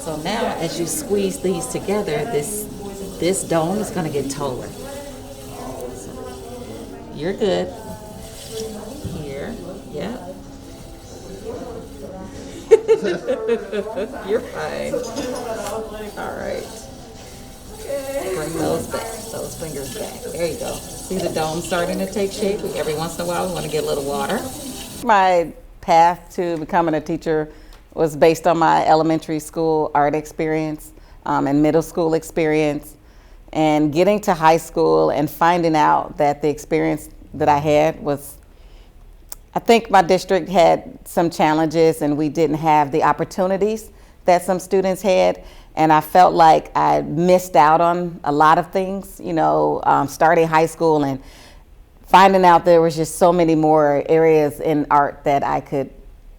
So now as you squeeze these together, this dome is going to get taller. You're good. Here, yeah. You're fine. All right. Bring those back, those fingers back. There you go. See the dome starting to take shape? Every once in a while we want to get a little water. My path to becoming a teacher was based on my elementary school art experience and middle school experience, and getting to high school and finding out that the experience that I had was, I think my district had some challenges and we didn't have the opportunities that some students had. And I felt like I missed out on a lot of things, starting high school and finding out there was just so many more areas in art that I could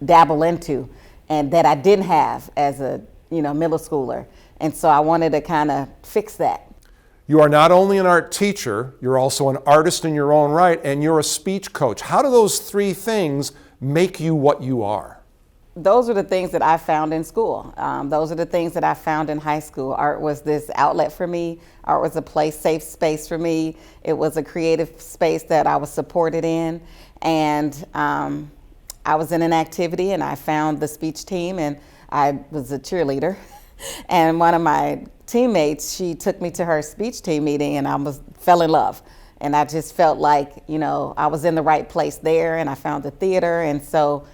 dabble into and that I didn't have as a, middle schooler. And so I wanted to kind of fix that. You are not only an art teacher, you're also an artist in your own right, and you're a speech coach. How do those three things make you what you are? Those are the things that I found in school. Those are the things that I found in high school. Art was this outlet for me. Art was a safe space for me. It was a creative space that I was supported in. And I was in an activity and I found the speech team, and I was a cheerleader. And one of my teammates, she took me to her speech team meeting and I fell in love. And I just felt like, I was in the right place there, and I found the theater. And so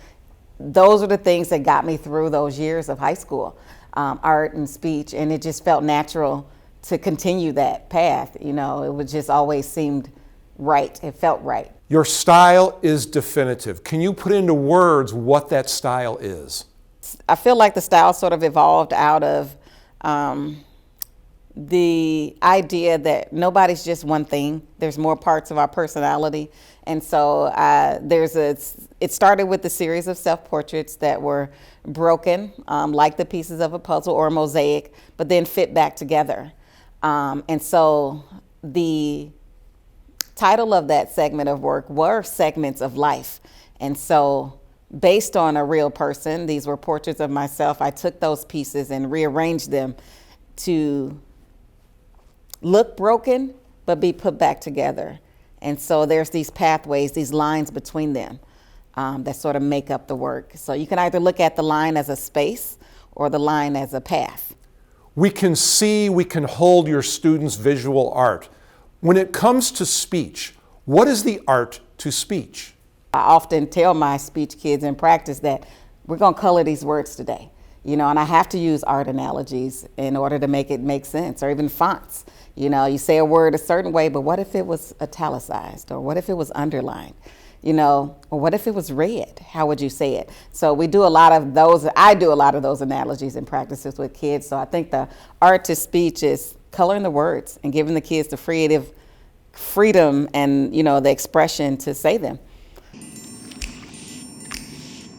those are the things that got me through those years of high school, art and speech. And it just felt natural to continue that path. It would just always seemed right. It felt right. Your style is definitive. Can you put into words what that style is? I feel like the style sort of evolved out of the idea that nobody's just one thing. There's more parts of our personality. And so it started with a series of self-portraits that were broken, like the pieces of a puzzle or a mosaic, but then fit back together. And so the title of that segment of work were Segments of Life. And so based on a real person, these were portraits of myself. I took those pieces and rearranged them to look broken, but be put back together. And so there's these pathways, these lines between them that sort of make up the work. So you can either look at the line as a space or the line as a path. We can hold your students' visual art. When it comes to speech, what is the art to speech? I often tell my speech kids in practice that we're going to color these words today, and I have to use art analogies in order to make it make sense, or even fonts. You say a word a certain way, but what if it was italicized, or what if it was underlined, or what if it was red? How would you say it? So we do a lot of those. I do a lot of those analogies and practices with kids. So I think the art to speech is coloring the words and giving the kids the creative freedom and, the expression to say them.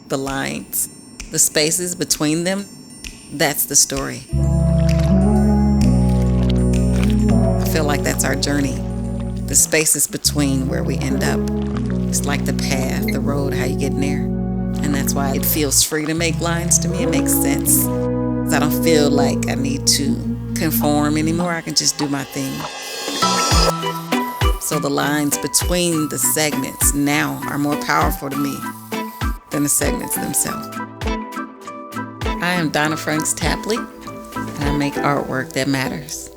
The lines, the spaces between them, that's the story. I feel like that's our journey. The spaces between where we end up. It's like the path, the road, how you get in there. And that's why it feels free to make lines to me. It makes sense. I don't feel like I need to conform anymore. I can just do my thing. So the lines between the segments now are more powerful to me than the segments themselves. I am Donna Franks-Tapley, and I make artwork that matters.